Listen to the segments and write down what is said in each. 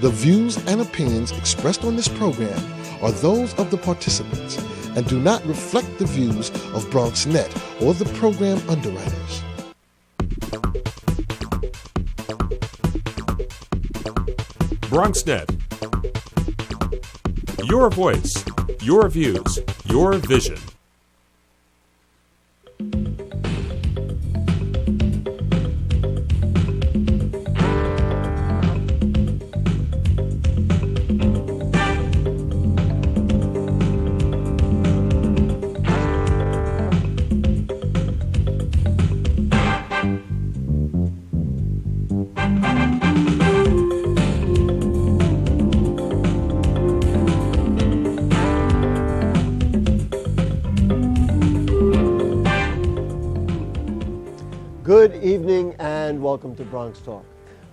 The views and opinions expressed on this program are those of the participants and do not reflect the views of BronxNet or the program underwriters. BronxNet. Your voice, your views, your vision. Good evening and welcome to BronxTalk.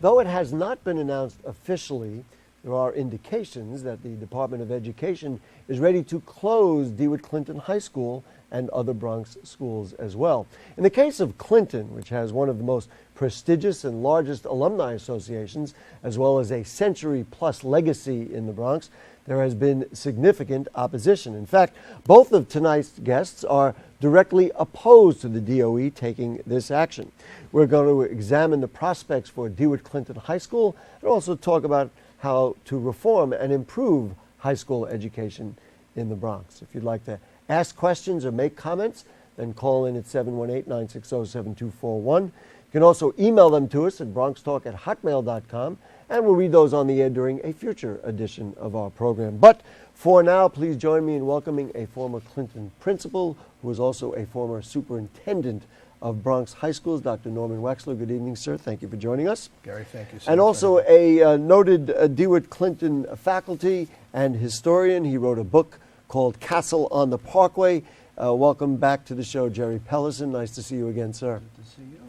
Though it has not been announced officially, there are indications that the Department of Education is ready to close DeWitt Clinton High School and other Bronx schools as well. In the case of Clinton, which has one of the most prestigious and largest alumni associations, as well as a century-plus legacy in the Bronx, there has been significant opposition. In fact, both of tonight's guests are directly opposed to the DOE taking this action. We're going to examine the prospects for DeWitt Clinton High School and also talk about how to reform and improve high school education in the Bronx. If you'd like to ask questions or make comments, then call in at 718-960-7241. You can also email them to us at bronxtalk@hotmail.com, and we'll read those on the air during a future edition of our program. But for now, please join me in welcoming a former Clinton principal who was also a former superintendent of Bronx high schools, Dr. Norman Wexler. Good evening, sir. Thank you for joining us. Gary, thank you so much. And also a noted DeWitt Clinton faculty and historian. He wrote a book called Castle on the Parkway. Welcome back to the show, Jerry Pellison. Nice to see you again, sir. Good to see you.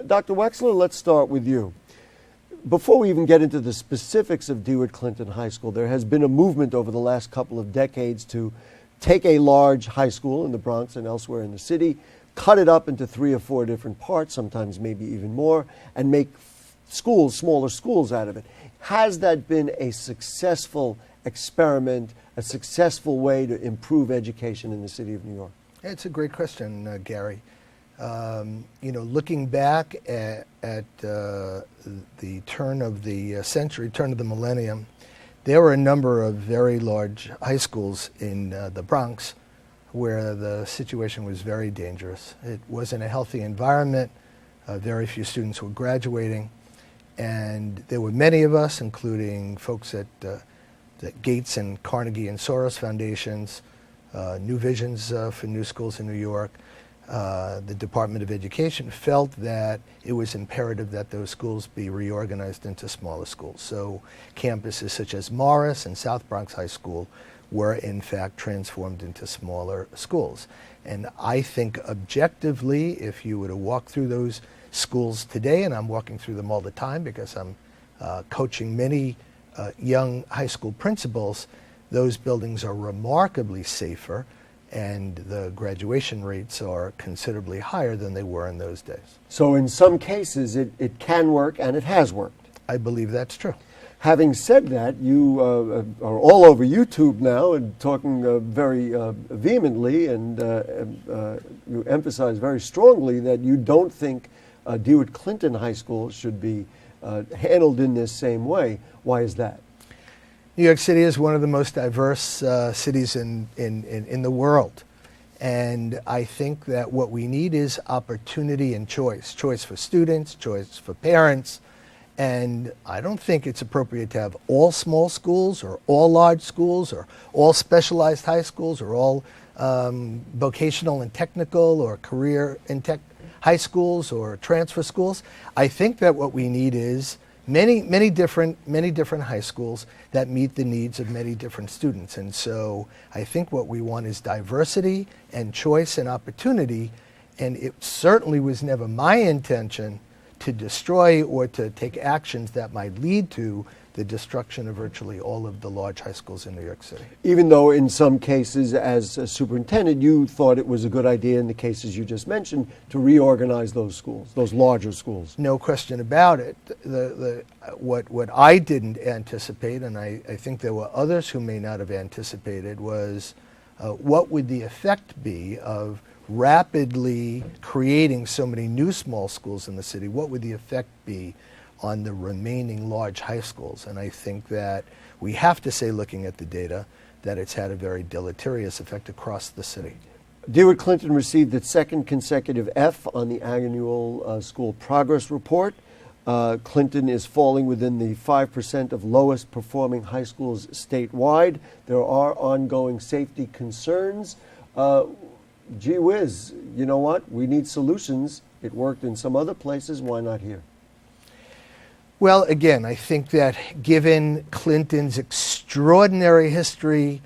Dr. Wexler, let's start with you. Before we even get into the specifics of DeWitt Clinton High School, there has been a movement over the last couple of decades to take a large high school in the Bronx and elsewhere in the city, cut it up into 3 or 4 different parts, sometimes maybe even more, and make schools, smaller schools out of it. Has that been a successful experiment, a successful way to improve education in the city of New York? It's a great question, Gary. Looking back at the turn of the century, turn of the millennium, there were a number of very large high schools in the Bronx where the situation was very dangerous. It wasn't a healthy environment. Very few students were graduating. And there were many of us, including folks at the Gates and Carnegie and Soros Foundations, New Visions for New Schools in New York. The Department of Education felt that it was imperative that those schools be reorganized into smaller schools. So campuses such as Morris and South Bronx High School were in fact transformed into smaller schools. And I think objectively, if you were to walk through those schools today, and I'm walking through them all the time because I'm coaching many young high school principals, those buildings are remarkably safer, and the graduation rates are considerably higher than they were in those days. So in some cases, it can work, and it has worked. I believe that's true. Having said that, you are all over YouTube now and talking very vehemently, and you emphasize very strongly that you don't think DeWitt Clinton High School should be handled in this same way. Why is that? New York City is one of the most diverse cities in the world. And I think that what we need is opportunity and choice. Choice for students, choice for parents. And I don't think it's appropriate to have all small schools or all large schools or all specialized high schools or all vocational and technical or career and tech high schools or transfer schools. I think that what we need is many different high schools that meet the needs of many different students. And so I think what we want is diversity and choice and opportunity. And it certainly was never my intention to destroy or to take actions that might lead to the destruction of virtually all of the large high schools in New York City. Even though in some cases, as a superintendent, you thought it was a good idea in the cases you just mentioned to reorganize those schools, those larger schools. No question about it. What I didn't anticipate, and I think there were others who may not have anticipated, was what would the effect be of rapidly creating so many new small schools in the city? What would the effect be on the remaining large high schools? And I think that we have to say, looking at the data, that it's had a very deleterious effect across the city. DeWitt Clinton received its second consecutive F on the annual school progress report. Clinton is falling within the 5% of lowest performing high schools statewide. There are ongoing safety concerns. Gee whiz, you know what? We need solutions. It worked in some other places. Why not here? Well, again, I think that given Clinton's extraordinary history,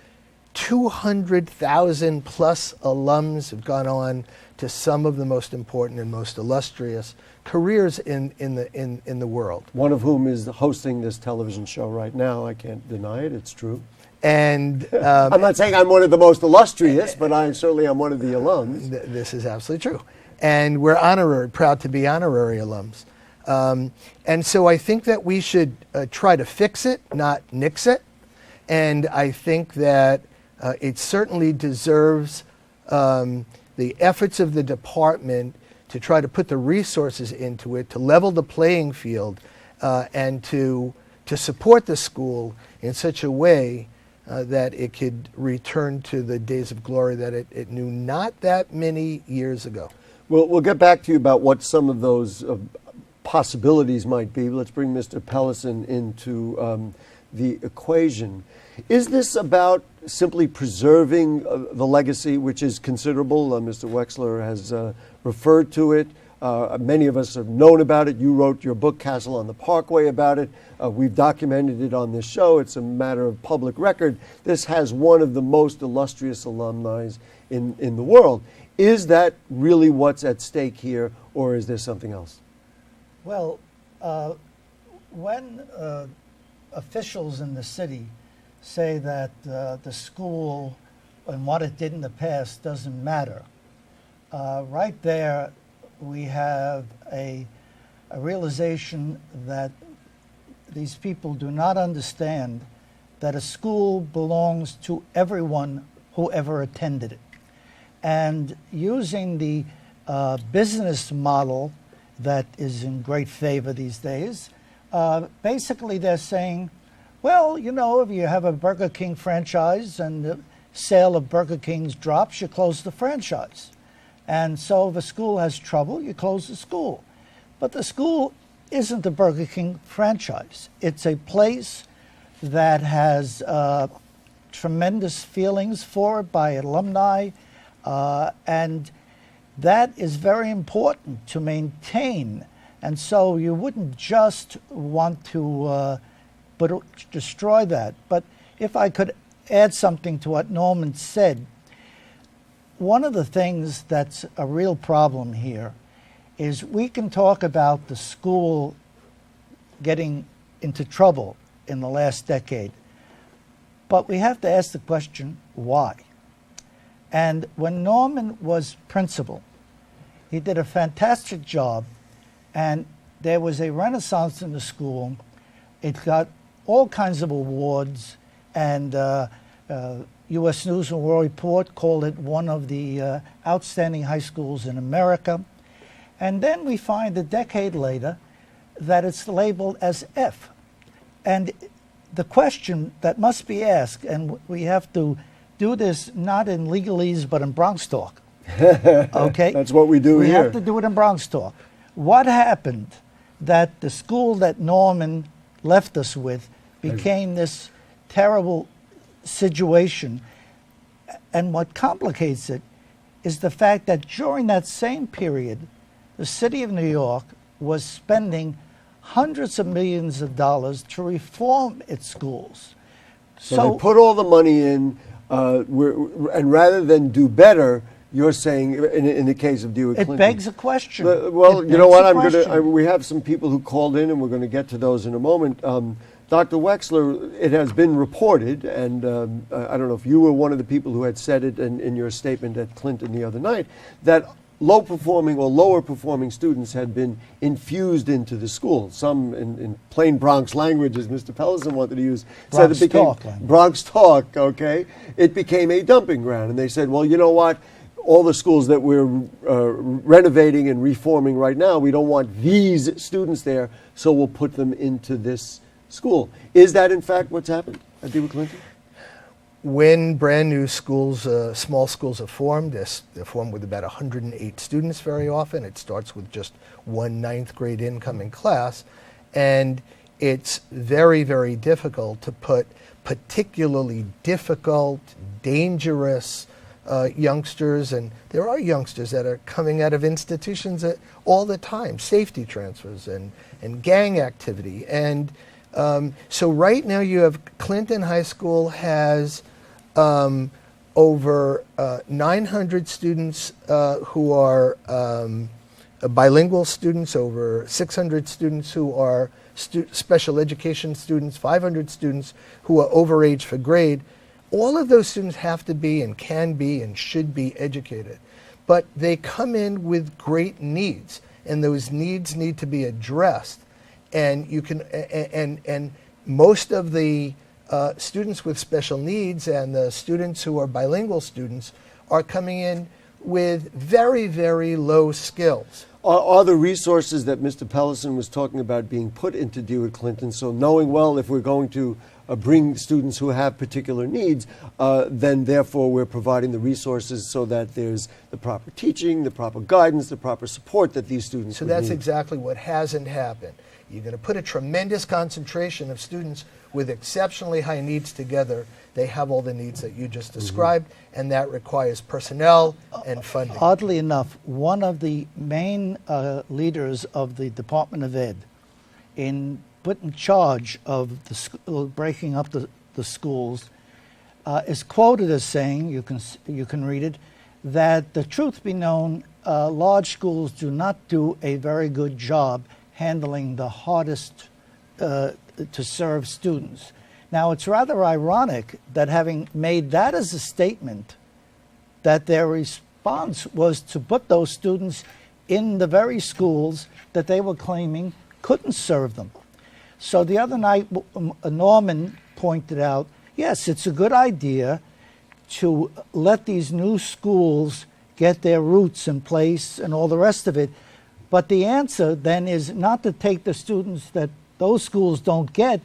200,000 plus alums have gone on to some of the most important and most illustrious careers in the world. One of whom is hosting this television show right now. I can't deny it. It's true. And I'm not saying I'm one of the most illustrious, but I certainly am one of the alums. This is absolutely true. And we're proud to be honorary alums. And so I think that we should try to fix it, not nix it. And I think that it certainly deserves the efforts of the department to try to put the resources into it, to level the playing field, and to support the school in such a way that it could return to the days of glory that it knew not that many years ago. We'll get back to you about what some of those possibilities might be. Let's bring Mr. Pellison into the equation. Is this about simply preserving the legacy, which is considerable? Mr. Wexler has referred to it. Many of us have known about it. You wrote your book, Castle on the Parkway, about it. We've documented it on this show. It's a matter of public record. This has one of the most illustrious alumni in the world. Is that really what's at stake here, or is there something else? Well, when officials in the city say that the school and what it did in the past doesn't matter, right there we have a realization that these people do not understand that a school belongs to everyone who ever attended it. And using the business model that is in great favor these days, basically they're saying, well, you know, if you have a Burger King franchise and the sale of Burger King's drops, you close the franchise. And so if a school has trouble, you close the school. But the school isn't the Burger King franchise. It's a place that has tremendous feelings for it by alumni, and that is very important to maintain. And so you wouldn't just want to destroy that. But if I could add something to what Norman said, one of the things that's a real problem here is we can talk about the school getting into trouble in the last decade, but we have to ask the question, why? And when Norman was principal, he did a fantastic job, and there was a renaissance in the school. It got all kinds of awards, and U.S. News and World Report called it one of the outstanding high schools in America. And then we find a decade later that it's labeled as F. And the question that must be asked, and we have to do this not in legalese but in BronxTalk. Okay? That's what we do here. We have to do it in BronxTalk. What happened that the school that Norman left us with became this terrible situation? And what complicates it is the fact that during that same period, the city of New York was spending hundreds of millions of dollars to reform its schools. So they put all the money in, and rather than do better, you're saying in the case of DeWitt Clinton. It begs a question. Well, It you know begs what? a question. We have some people who called in, and we're going to get to those in a moment. Dr. Wexler, it has been reported, and I don't know if you were one of the people who had said it in your statement at Clinton the other night, that low-performing or lower-performing students had been infused into the school. Some, in plain Bronx language, as Mr. Pellison wanted to use, said it became Bronx talk language. Bronx talk. Okay, it became a dumping ground, and they said, well, you know what? All the schools that we're renovating and reforming right now, we don't want these students there, so we'll put them into this school. Is that, in fact, what's happened at DeWitt Clinton? When brand new schools, small schools are formed, they're formed with about 108 students very often. It starts with just one 9th grade incoming class. And it's very, very difficult to put particularly difficult, dangerous youngsters, and there are youngsters that are coming out of institutions all the time, safety transfers and gang activity. And so right now you have Clinton High School has over 900 students who are bilingual students, over 600 students who are special education students, 500 students who are overage for grade. All of those students have to be and can be and should be educated. But they come in with great needs, and those needs need to be addressed. And you can, and most of the students with special needs and the students who are bilingual students are coming in with very, very low skills. Are the resources that Mr. Pellison was talking about being put into DeWitt Clinton, so knowing, well, if we're going to bring students who have particular needs, then therefore we're providing the resources so that there's the proper teaching, the proper guidance, the proper support that these students So would that's need. exactly what hasn't happened. You're going to put a tremendous concentration of students with exceptionally high needs together. They have all the needs that you just described, and that requires personnel and funding. Oddly enough, one of the main leaders of the Department of Ed in put in charge of the breaking up the schools is quoted as saying, you can read it, that the truth be known, large schools do not do a very good job handling the hardest to serve students. Now, it's rather ironic that having made that as a statement, that their response was to put those students in the very schools that they were claiming couldn't serve them. So the other night, Norman pointed out, yes, it's a good idea to let these new schools get their roots in place and all the rest of it, but the answer then is not to take the students that those schools don't get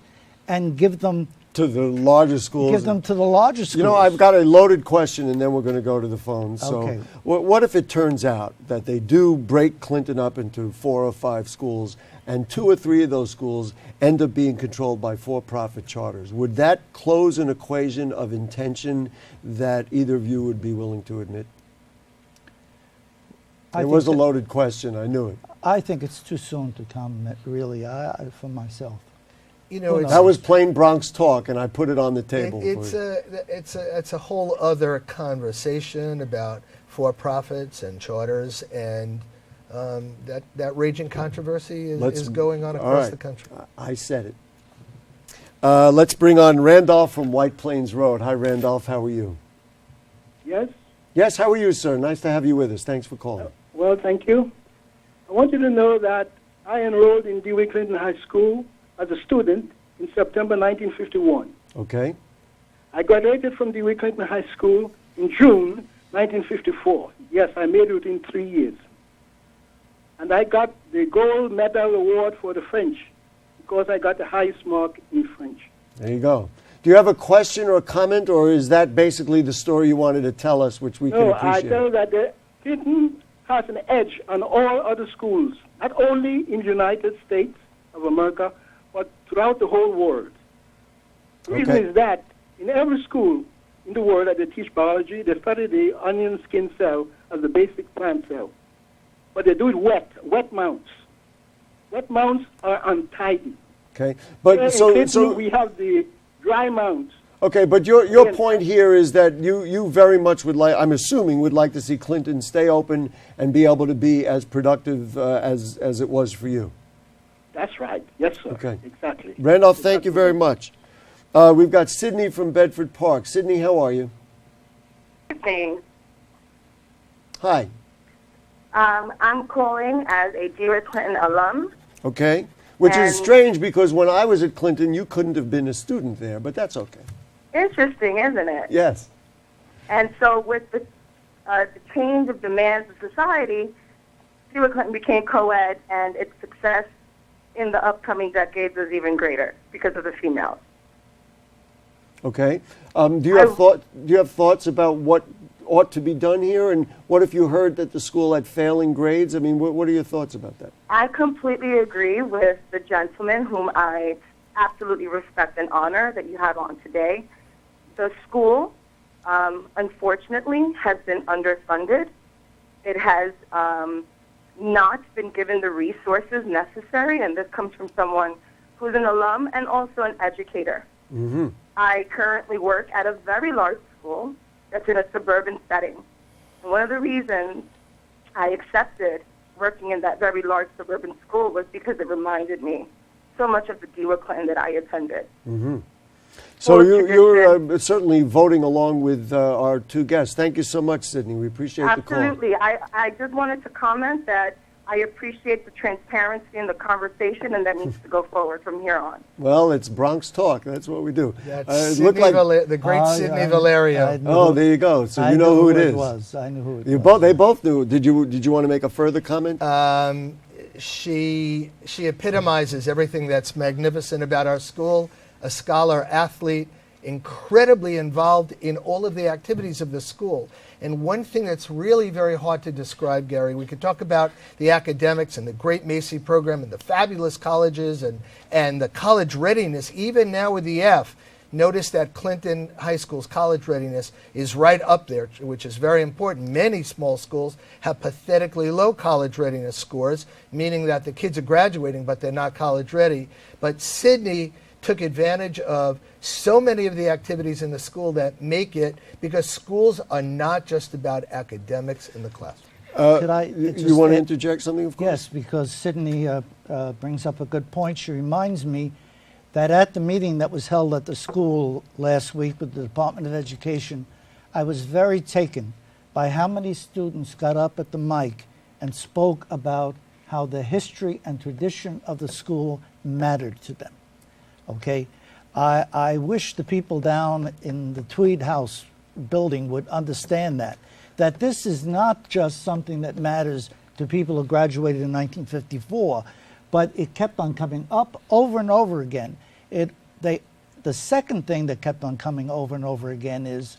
and give them to the larger schools. Give them to the larger schools. You know, I've got a loaded question, and then we're going to go to the phone. So Okay. what if it turns out that they do break Clinton up into 4 or 5 schools, and 2 or 3 of those schools end up being controlled by for-profit charters? Would that close an equation of intention that either of you would be willing to admit? It was a loaded question. I knew it. I think it's too soon to comment, really, for myself. You know, That was plain Bronx talk, and I put it on the table. It's a whole other conversation about for-profits and charters, and that raging controversy is going on across the country. I said it. Let's bring on Randolph from White Plains Road. Hi, Randolph. How are you? Yes? Yes, how are you, sir? Nice to have you with us. Thanks for calling. Well, thank you. I want you to know that I enrolled in DeWitt Clinton High School as a student in September 1951. Okay. I graduated from DeWitt Clinton High School in June 1954. Yes, I made it within 3 years. And I got the gold medal award for the French because I got the highest mark in French. There you go. Do you have a question or a comment, or is that basically the story you wanted to tell us, which we can No, appreciate? I tell that the Clinton has an edge on all other schools, not only in the United States of America, but throughout the whole world. The reason is that in every school in the world that they teach biology, they study the onion skin cell as the basic plant cell. But they do it wet mounts. Wet mounts are untidy. Okay, but In Clinton, we have the dry mounts. Okay, but your point here is that you very much would like, I'm assuming, would like to see Clinton stay open and be able to be as productive as it was for you. That's right. Yes, sir. Okay. Exactly. Randolph, thank you very much. We've got Sydney from Bedford Park. Sydney, how are you? Thing. Hi. I'm calling as a Dear Clinton alum. Okay. Which is And- strange because when I was at Clinton, you couldn't have been a student there, but that's okay. Interesting, isn't it? Yes. And so with the change of demands of society, Dear Clinton became co-ed, and its success in the upcoming decades is even greater because of the females. Okay. Do you have thoughts about what ought to be done here, and what if you heard that the school had failing grades? I mean, what are your thoughts about that? I completely agree with the gentleman whom I absolutely respect and honor that you have on today. The school, unfortunately, has been underfunded. It has not been given the resources necessary, and this comes from someone who's an alum and also an educator. Mm-hmm. I currently work at a very large school that's in a suburban setting. And one of the reasons I accepted working in that very large suburban school was because it reminded me so much of the Dewa Clinton that I attended. Mm-hmm. So you're certainly voting along with our two guests. Thank you so much, Sydney. We appreciate the call. Absolutely. I just wanted to comment that I appreciate the transparency in the conversation, and that needs to go forward from here on. Well, it's Bronx Talk. That's what we do. That's the great Sidney Valerio. Oh, there you go. So you know who it is. I knew who it was. They both knew. Did you want to make a further comment? She epitomizes everything that's magnificent about our school. A scholar, athlete, incredibly involved in all of the activities of the school. And one thing that's really very hard to describe, Gary, we could talk about the academics and the great Macy program and the fabulous colleges and the college readiness, even now with the F. Notice that Clinton High School's college readiness is right up there, which is very important. Many small schools have pathetically low college readiness scores, meaning that the kids are graduating, but they're not college ready. But Sydney took advantage of so many of the activities in the school that make it, because schools are not just about academics in the classroom. Could I you want to interject something, of course? Yes, because Sydney brings up a good point. She reminds me that at the meeting that was held at the school last week with the Department of Education, I was very taken by how many students got up at the mic and spoke about how the history and tradition of the school mattered to them. Okay, I wish the people down in the Tweed House building would understand that this is not just something that matters to people who graduated in 1954, but it kept on coming up over and over again. The second thing that kept on coming over and over again is,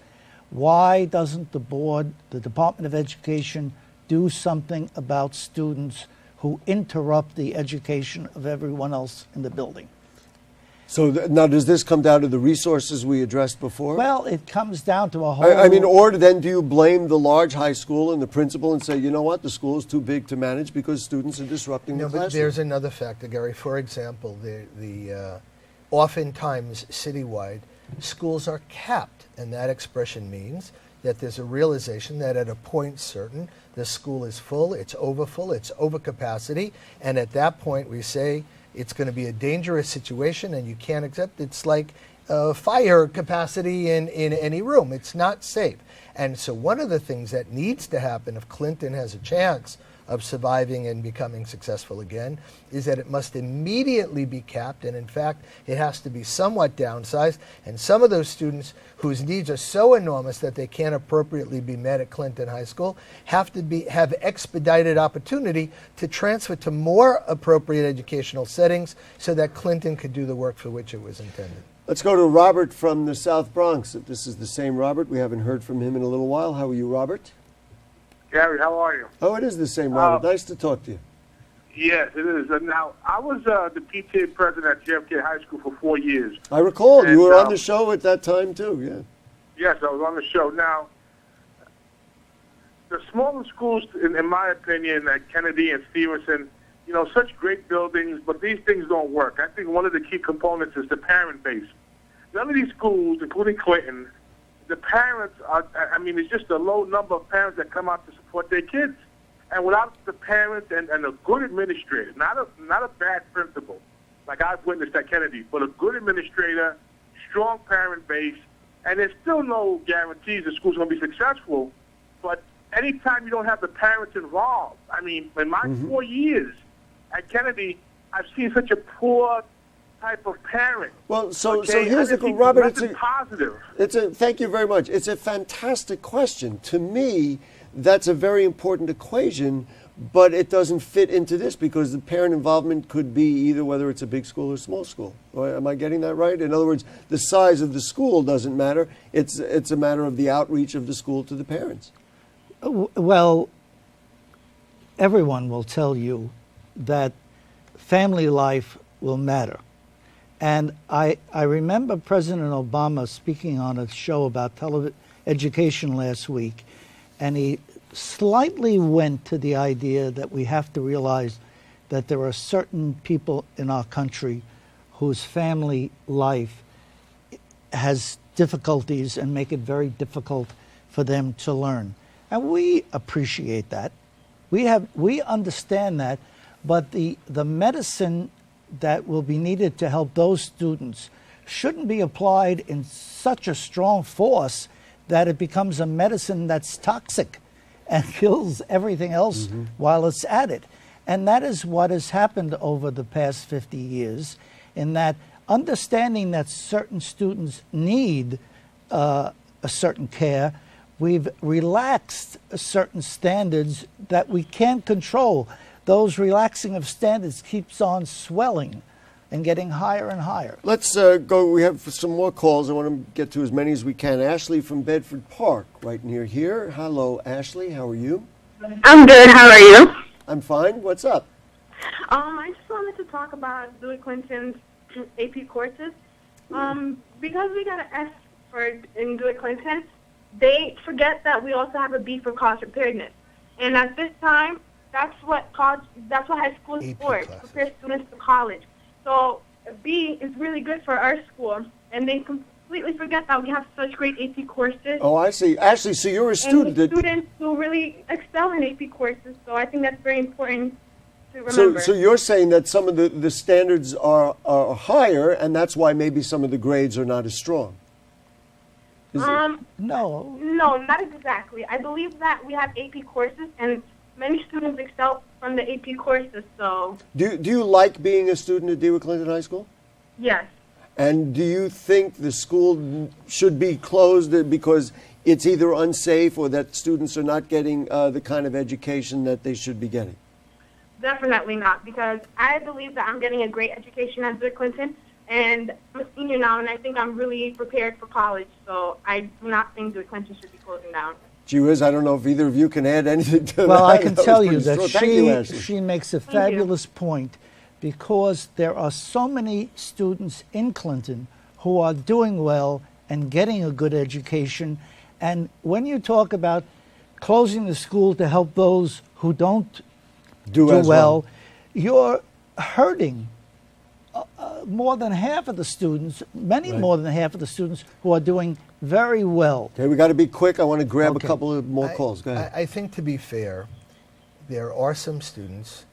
why doesn't the board, the Department of Education, do something about students who interrupt the education of everyone else in the building? So now, does this come down to the resources we addressed before? Well, it comes down to a whole... I mean, or then do you blame the large high school and the principal and say, you know what, the school is too big to manage because students are disrupting the classroom? But there's another factor, Gary. For example, oftentimes citywide, schools are capped, and that expression means that there's a realization that at a point certain, the school is full, it's over capacity, and at that point we say, it's going to be a dangerous situation and you can't accept. It's like fire capacity in any room. It's not safe. And so one of the things that needs to happen if Clinton has a chance of surviving and becoming successful again is that it must immediately be capped, and in fact it has to be somewhat downsized, and some of those students whose needs are so enormous that they can't appropriately be met at Clinton High School have expedited opportunity to transfer to more appropriate educational settings so that Clinton could do the work for which it was intended. Let's go to Robert from the South Bronx. If this is the same Robert, we haven't heard from him in a little while. How are you, Robert? Gary, how are you? Oh, it is the same, Robert. Nice to talk to you. Yes, it is. Now, I was the PTA president at JFK High School for 4 years. I recall. And, you were on the show at that time, too, yeah. Yes, I was on the show. Now, the smaller schools, in my opinion, like Kennedy and Stevenson, such great buildings, but these things don't work. I think one of the key components is the parent base. some of these schools, including Clinton, the parents are, I mean, it's just a low number of parents that come out to support their kids. And without the parents and a good administrator, not a bad principal, like I've witnessed at Kennedy, but a good administrator, strong parent base, and there's still no guarantees the school's going to be successful. But anytime you don't have the parents involved, I mean, in my 4 years at Kennedy, I've seen such a poor type of parent. Well, so Okay? here's the think Robert. nothing positive. Thank you very much. It's a fantastic question. To me, that's a very important equation, but it doesn't fit into this because the parent involvement could be either whether it's a big school or small school. Am I getting that right? In other words, the size of the school doesn't matter. It's a matter of the outreach of the school to the parents. Well, everyone will tell you that family life will matter. And I remember President Obama speaking on a show about education last week, and he slightly went to the idea that we have to realize that there are certain people in our country whose family life has difficulties and make it very difficult for them to learn. And we appreciate that. We understand that, but the medicine that will be needed to help those students shouldn't be applied in such a strong force that it becomes a medicine that's toxic and kills everything else while it's at it. And that is what has happened over the past 50 years, in that understanding that certain students need a certain care, we've relaxed certain standards that we can't control. Those relaxing of standards keeps on swelling and getting higher and higher. Let's go. We have some more calls. I want to get to as many as we can. Ashley from Bedford Park, right near here. Hello, Ashley. How are you? I'm good. How are you? I'm fine. What's up? I just wanted to talk about Dewey Clinton's AP courses. Because we got an S in Dewey Clinton, they forget that we also have a B for college preparedness. And at this time, that's what high school is for, to prepare students to college. So B is really good for our school, and they completely forget that we have such great AP courses. Oh, I see. Ashley, so you're a student. And students who really excel in AP courses, so I think that's very important to remember. So you're saying that some of the standards are higher, and that's why maybe some of the grades are not as strong. No, not exactly. I believe that we have AP courses, and many students excel from the AP courses. So, do you like being a student at Dewey Clinton High School? Yes. And do you think the school should be closed because it's either unsafe or that students are not getting the kind of education that they should be getting? Definitely not, because I believe that I'm getting a great education at Dewey Clinton, and I'm a senior now, and I think I'm really prepared for college. So I do not think Dewey Clinton should be closing down. Gee whiz, I don't know if either of you can add anything to that. Well, I can tell you that strong. she makes a fabulous point, because there are so many students in Clinton who are doing well and getting a good education. And when you talk about closing the school to help those who don't do well, you're hurting more than half of the students, more than half of the students who are doing very well. Okay, we got to be quick. I want to grab a couple of more calls. Go ahead. I think, to be fair, there are some students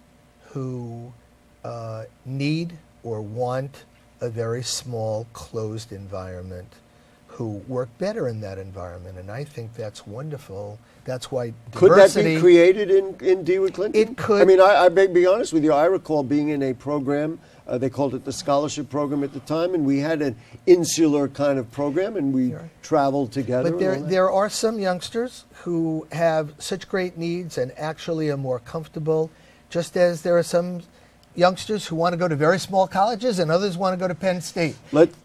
who need or want a very small, closed environment, who work better in that environment, and I think that's wonderful. That's why diversity... Could that be created in Dewey Clinton? It could. I mean, I be honest with you, I recall being in a program, they called it the scholarship program at the time, and we had an insular kind of program, and we traveled together. But there are some youngsters who have such great needs and actually are more comfortable, just as there are some youngsters who want to go to very small colleges and others want to go to Penn State.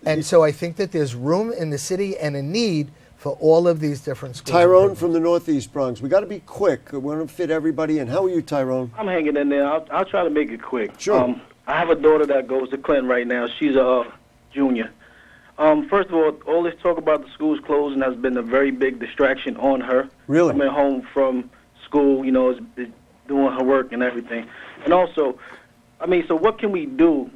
And so I think that there's room in the city and a need for all of these different schools. Tyrone from the Northeast Bronx. We got to be quick. We want to fit everybody in. How are you, Tyrone? I'm hanging in there. I'll try to make it quick. Sure. I have a daughter that goes to Clinton right now. She's a junior. First of all this talk about the schools closing has been a very big distraction on her. Really? Coming home from school, is doing her work and everything. And also, So what can we do,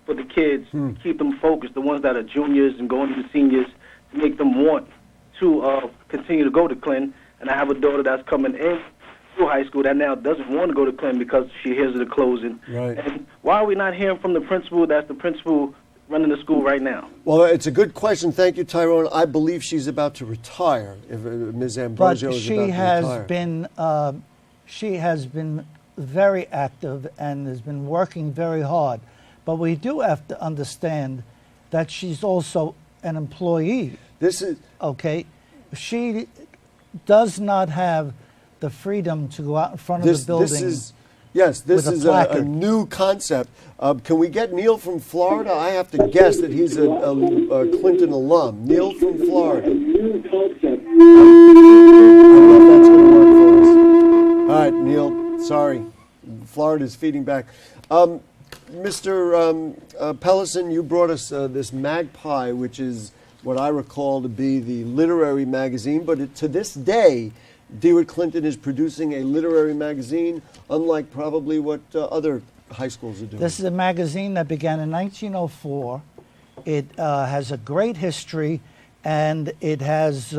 for the kids to keep them focused, the ones that are juniors and going to the seniors, to make them want to continue to go to Clinton? And I have a daughter that's coming in through high school that now doesn't want to go to Clinton because she hears of the closing. Right. And why are we not hearing from the principal that's the principal running the school right now? Well, it's a good question. Thank you, Tyrone. I believe she's about to retire. If Ms. Ambrosio But is about to retire. She has been very active and has been working very hard. But we do have to understand that she's also an employee. This is okay. She does not have the freedom to go out in front of the building. This with is a a new concept. Can we get Neil from Florida? I have to guess that he's a Clinton alum. Neil from Florida. I don't know if that's going to work for us. All right, Neil. Sorry, Florida's feeding back. Mr. Pellison, you brought us this Magpie, which is what I recall to be the literary magazine, but to this day, DeWitt Clinton is producing a literary magazine, unlike probably what other high schools are doing. This is a magazine that began in 1904. It has a great history, and it has,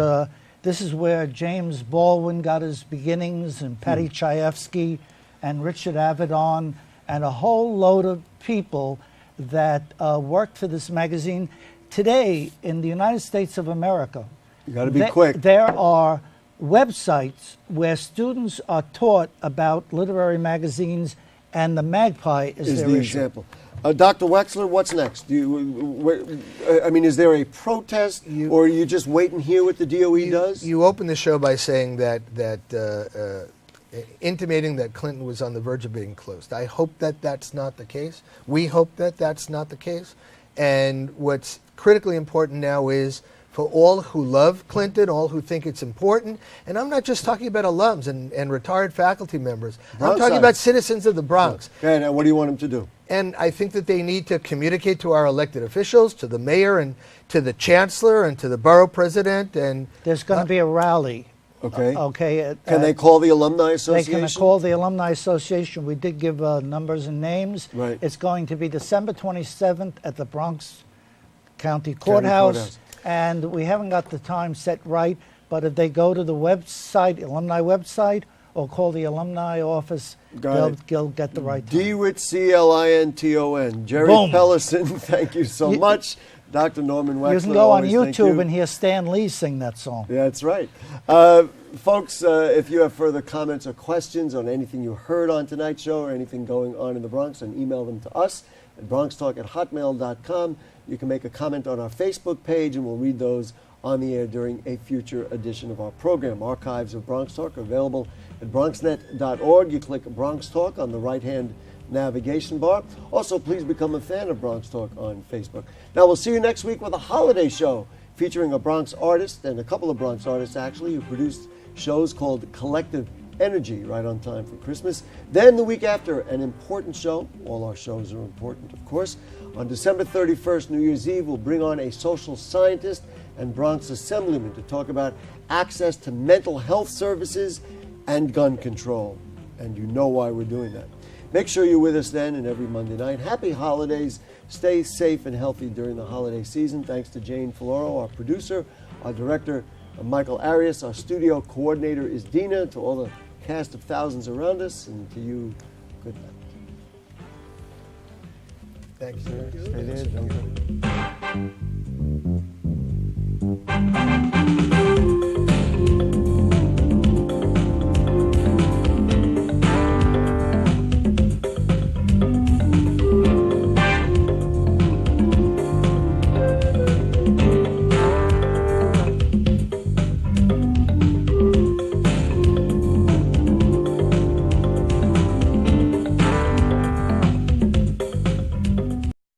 this is where James Baldwin got his beginnings, and Patty Chayefsky, and Richard Avedon, and a whole load of people that worked for this magazine. Today, in the United States of America, you got to be quick. There are websites where students are taught about literary magazines, and the Magpie is their the issue. example. Dr. Wexler, what's next? Is there a protest, or are you just wait and hear what the DOE does? You opened the show by saying that intimating that Clinton was on the verge of being closed. I hope that that's not the case. We hope that that's not the case. And what's critically important now is for all who love Clinton, all who think it's important, and I'm not just talking about alums and retired faculty members. I'm talking about citizens of the Bronx. Okay, now what do you want them to do? And I think that they need to communicate to our elected officials, to the mayor and to the chancellor and to the borough president. And there's going to be a rally. Okay. Okay. Can they call the Alumni Association? They can call the Alumni Association. We did give numbers and names. Right. It's going to be December 27th at the Bronx County Courthouse. And we haven't got the time set right, but if they go to the website, alumni website, or call the alumni office, they'll get the right time. DeWitt, Clinton. Jerry Pellison, thank you so much. Dr. Norman Wexler. You can go on YouTube and hear Stan Lee sing that song. Yeah, that's right. Folks, if you have further comments or questions on anything you heard on tonight's show or anything going on in the Bronx, then email them to us at bronxtalk@hotmail.com. You can make a comment on our Facebook page, and we'll read those on the air during a future edition of our program. Archives of Bronx Talk are available at bronxnet.org. You click Bronx Talk on the right-hand navigation bar. Also, please become a fan of Bronx Talk on Facebook. Now, we'll see you next week with a holiday show featuring a Bronx artist, and a couple of Bronx artists, actually, who produced shows called Collective Energy right on time for Christmas. Then the week after, an important show. All our shows are important, of course. On December 31st, New Year's Eve, we'll bring on a social scientist and Bronx assemblyman to talk about access to mental health services and gun control. And you know why we're doing that. Make sure you're with us then and every Monday night. Happy holidays. Stay safe and healthy during the holiday season. Thanks to Jane Folloro, our producer, our director, Michael Arias, our studio coordinator is Dina, to all the cast of thousands around us, and to you, good night. Thanks. Stay there. Don't go.